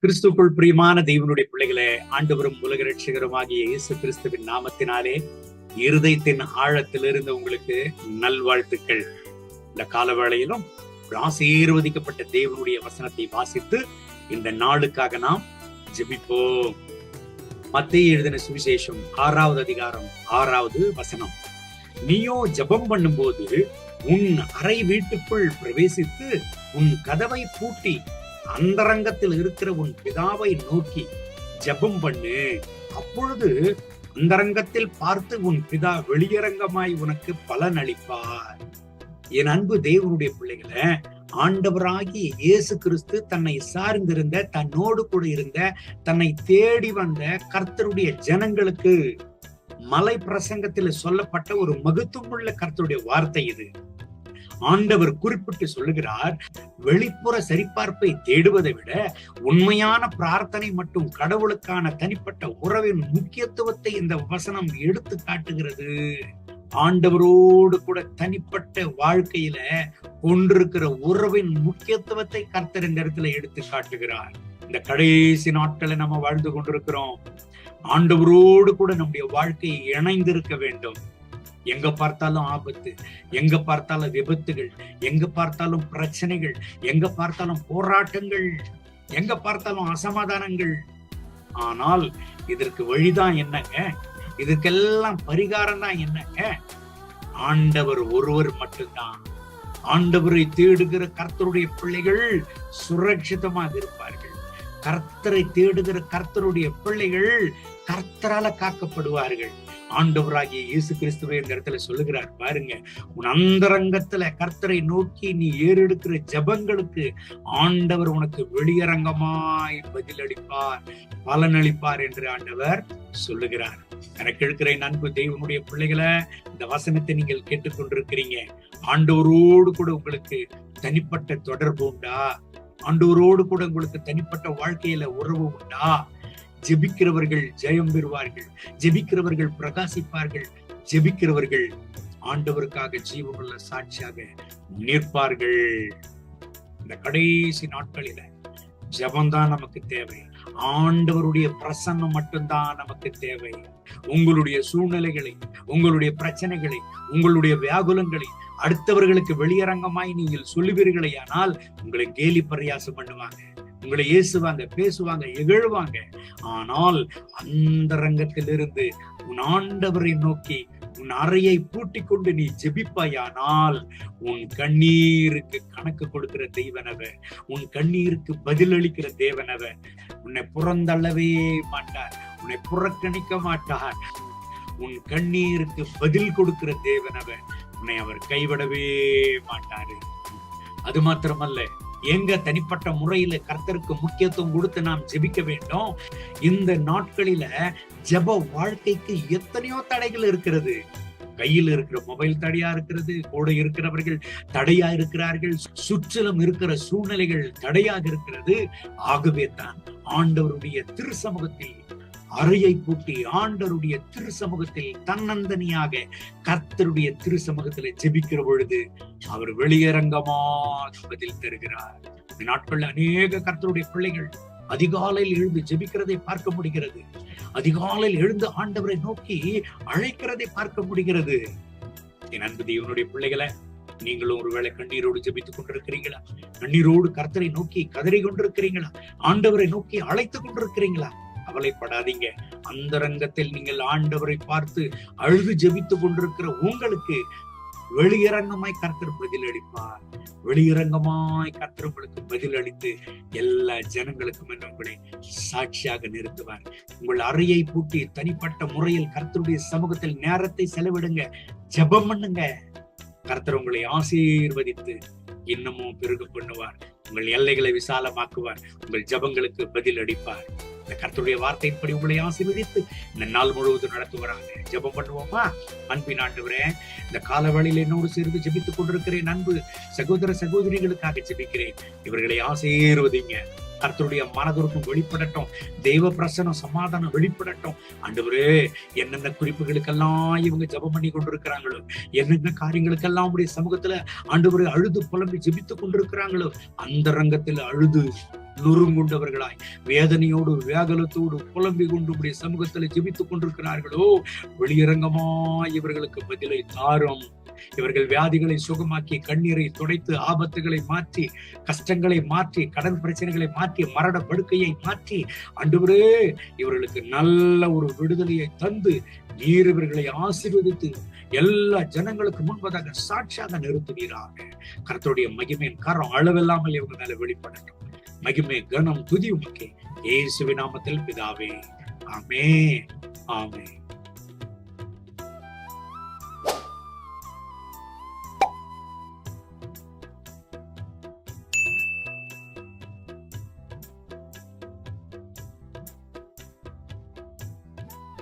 கிறிஸ்துக்குள் பிரியமான தெய்வனுடைய பிள்ளைகளே, ஆண்டவரும் உலக ரட்சகருமாகிய இயேசு கிறிஸ்துவின் நாமத்தினாலே இருதயத்தின் ஆழத்திலிருந்து உங்களுக்கு நல்வாழ்த்துக்கள். இந்த காலவேளையிலும் ஒரு ஆசீர்வதிக்கப்பட்ட தேவனுடைய வசனத்தை வாசித்து இந்த நாளுக்காக நாம் ஜெபிப்போம். மத்தேயு எழுதின சுவிசேஷம் 6வது அதிகாரம் 6வது வசனம். நீயோ ஜெபம் பண்ணும்போது உன் அறை வீட்டுக்குள் பிரவேசித்து உன் கதவை பூட்டி அந்தரங்கத்தில் இருக்கிற உன் பிதாவை நோக்கி ஜெபம் பண்ணு. அப்பொழுது அந்தரங்கத்தில் பார்த்து உன் பிதா வெளியரங்கமாய் உனக்கு பலன் அளிப்பார். என் அன்பு தேவனுடைய பிள்ளைகளை, ஆண்டவராகிய இயேசு கிறிஸ்து தன்னை சார்ந்திருந்த, தன்னோடு கூட இருந்த, தன்னை தேடி வந்த கர்த்தருடைய ஜனங்களுக்கு மலை பிரசங்கத்தில் சொல்லப்பட்ட ஒரு மகத்துவமுள்ள கர்த்தருடைய வார்த்தை இது. ஆண்டவர் குறிப்பிட்டு சொல்லுகிறார், வெளிப்புற சரிபார்ப்பை தேடுவதை விட உண்மையான பிரார்த்தனை மற்றும் கடவுளுக்கான தனிப்பட்ட உறவின் முக்கியத்துவத்தை இந்த வசனம் எடுத்து காட்டுகிறது. ஆண்டவரோடு கூட தனிப்பட்ட வாழ்க்கையில கொண்டிருக்கிற உறவின் முக்கியத்துவத்தை கர்த்தர் இந்த இடத்துல எடுத்து காட்டுகிறார். இந்த கடைசி நாட்களை நம்ம வாழ்ந்து கொண்டிருக்கிறோம். ஆண்டவரோடு கூட நம்முடைய வாழ்க்கையை இணைந்திருக்க வேண்டும். எங்க பார்த்தாலும் ஆபத்து, எங்க பார்த்தாலும் விபத்துகள், எங்க பார்த்தாலும் பிரச்சனைகள், எங்க பார்த்தாலும் போராட்டங்கள், எங்க பார்த்தாலும் அசமாதானங்கள். ஆனால் இதற்கு வழிதான் என்னங்க? இதுக்கெல்லாம் பரிகாரம் தான் என்னங்க? ஆண்டவர் ஒருவர் மட்டும்தான். ஆண்டவரை தேடுகிற கர்த்தருடைய பிள்ளைகள் சுரட்சிதமாக இருப்பார்கள். கர்த்தரை தேடுகிற கர்த்தருடைய பிள்ளைகள் கர்த்தரால காக்கப்படுவார்கள். ஆண்டவராகிய இயேசு கிறிஸ்துவை இந்த இடத்துல சொல்லுகிறார் பாருங்க, உன் அந்தரங்கத்துல கர்த்தரை நோக்கி நீ ஏறெடுக்கிற ஜெபங்களுக்கு ஆண்டவர் உனக்கு வெளியரங்கமாய் பதிலளிப்பார், பலனளிப்பார் என்று ஆண்டவர் சொல்லுகிறார். எனக்கு இருக்கிற அன்பு தெய்வனுடைய பிள்ளைகளை, இந்த வசனத்தை நீங்கள் கேட்டுக்கொண்டிருக்கிறீங்க. ஆண்டவரோடு கூட உங்களுக்கு தனிப்பட்ட தொடர்பு உண்டா? ஆண்டவரோடு கூட உங்களுக்கு தனிப்பட்ட வாழ்க்கையில உறவு உண்டா? ஜெபிக்கிறவர்கள் ஜெயம் பெறுவார்கள், ஜெபிக்கிறவர்கள் பிரகாசிப்பார்கள், ஜெபிக்கிறவர்கள் ஆண்டவருக்காக ஜீவனுள்ள சாட்சியாக நிற்பார்கள். இந்த கடைசி நாட்களில ஜெபம்தான் நமக்கு தேவை. ஆண்டவருடைய பிரசன்னம் மட்டும்தான் நமக்கு தேவை. உங்களுடைய சூழ்நிலைகளை, உங்களுடைய பிரச்சனைகளை, உங்களுடைய வியாகுலங்களை அடுத்தவர்களுக்கு வெளியரங்கமாய் நீங்கள் சொல்லுவீர்களே, ஆனால் உங்களை கேலி பரியாசம் பண்ணுவாங்க, உங்களை ஏசுவாங்க, பேசுவாங்க, இகழ்வாங்க. ஆனால் அந்த ரங்கத்திலிருந்து உன் ஆண்டவரை நோக்கி உன் அறையை பூட்டி கொண்டு நீ ஜெபிப்பாயானால் உன் கண்ணீருக்கு கணக்கு கொடுக்கிற தேவனவர், உன் கண்ணீருக்கு பதிலளிக்கிற தேவனவர் உன்னை புறந்தள்ளவே மாட்டார், உன்னை புறக்கணிக்க மாட்டார். உன் கண்ணீருக்கு பதில் கொடுக்கிற தேவனவர் உன்னை அவர் கைவிடவே மாட்டாரு. அது மாத்திரமல்ல, எங்க தனிப்பட்ட முறையில கர்த்தருக்கு முக்கியத்துவம் கொடுத்து நாம் ஜெபிக்க வேண்டும். இந்த நாட்களில ஜெப வாழ்க்கைக்கு எத்தனையோ தடைகள் இருக்கிறது. கையில் இருக்கிற மொபைல் தடையா இருக்கிறது, கூட இருக்கிறவர்கள் தடையா இருக்கிறார்கள், சுற்றிலும் இருக்கிற சூழ்நிலைகள் தடையாக இருக்கிறது. ஆகவே தான் ஆண்டவருடைய திருசமூகத்தில் அறையை பூட்டி ஆண்டவருடைய திருசமூகத்தில் தன்னந்தனியாக கர்த்தருடைய திருசமூகத்தில் ஜெபிக்கிற பொழுது அவர் வெளியரங்கமாக பதில் தருகிறார். இந்த நாட்கள் அநேக கர்த்தருடைய பிள்ளைகள் அதிகாலையில் எழுந்து ஜெபிக்கிறதை பார்க்க முடிகிறது. அதிகாலையில் எழுந்து ஆண்டவரை நோக்கி அழைக்கிறதை பார்க்க முடிகிறது. என் அன்பு தேவனுடைய பிள்ளைகளை, நீங்களும் ஒருவேளை கண்ணீரோடு ஜெபித்துக் கொண்டிருக்கிறீங்களா? கண்ணீரோடு கர்த்தரை நோக்கி கதறி கொண்டிருக்கிறீங்களா? ஆண்டவரை நோக்கி அழைத்துக் கொண்டிருக்கிறீங்களா? கவலைப்படாதீங்க. அந்தரங்கத்தில் நீங்கள் ஆண்டவரை பார்த்து அழுது ஜெபித்துக் கொண்டிருக்கிற உங்களுக்கு வெளியரங்கமாய் கர்த்தர் பதில் அளிப்பார். வெளியரங்கமாய் கர்த்தர் உங்களுக்கு பதில் அளித்து எல்லா ஜனங்களுக்கும் உங்களை சாட்சியாக நிறுத்துவார். உங்கள் அறையை பூட்டி தனிப்பட்ட முறையில் கர்த்தருடைய சமூகத்தில் நேரத்தை செலவிடுங்க, ஜெபம் பண்ணுங்க. கர்த்தர் உங்களை ஆசீர்வதித்து இன்னமும் பெருக பண்ணுவார். உங்கள் எல்லைகளை விசாலமாக்குவார். உங்கள் ஜெபங்களுக்கு பதில் அளிப்பார். இந்த கர்த்தருடைய வார்த்தையின்படி உங்களை ஆசீர்வதித்து இந்த நாள் முழுவதும் நடத்துவாராங்க. ஜெபம் பண்ணுவோமா? அன்பின் ஆண்டவரே, இந்த காலவெளியில் என்னோடு சேர்ந்து ஜெபித்துக் கொண்டிருக்கிறேன் அன்பு சகோதர சகோதரிகளுக்காக ஜெபிக்கிறேன். இவர்களை ஆசீர்வதிங்க. கர்த்தருடைய மனதுருக்கும் வெளிப்படட்டும், தெய்வ பிரசனம் சமாதானம் வெளிப்படட்டும். ஆண்டவரே, என்னென்ன குறிப்புகளுக்கெல்லாம் இவங்க ஜெபம் பண்ணி கொண்டிருக்கிறாங்களோ, என்னென்ன காரியங்களுக்கெல்லாம் உடைய சமூகத்துல ஆண்டவரே அழுது புலம்பி ஜெபித்துக் கொண்டிருக்கிறாங்களோ, அந்த ரங்கத்துல அழுது நொறுங்குண்டவர்களாய் வேதனையோடு வியாகுலத்தோடு புலம்பிக் கொண்டு உடைய சமூகத்தில் ஜெபித்துக் கொண்டிருக்கிறார்களோ, வெளியரங்கமாய் இவர்களுக்கு பதிலை தாரும். இவர்கள் வியாதிகளை சுகமாக்கி, கண்ணீரை துடைத்து, ஆபத்துகளை மாற்றி, கஷ்டங்களை மாற்றி, கடன் பிரச்சனைகளை மாற்றி, மரண படுக்கையை மாற்றி, ஆண்டவரே இவர்களுக்கு நல்ல ஒரு விடுதலையை தந்து நீர் இவர்களை ஆசீர்வதித்து எல்லா ஜனங்களுக்கு முன்பதாக சாட்சியாக நிறுத்துவீராக. கர்த்தருடைய மகிமையின் கரம் அளவில்லாமல் இவங்க மேல வெளிப்படட்டும். மகிமை, கனம், துதி உமக்கே. இயேசுவின் நாமத்தில் பிதாவே, ஆமென், ஆமென்.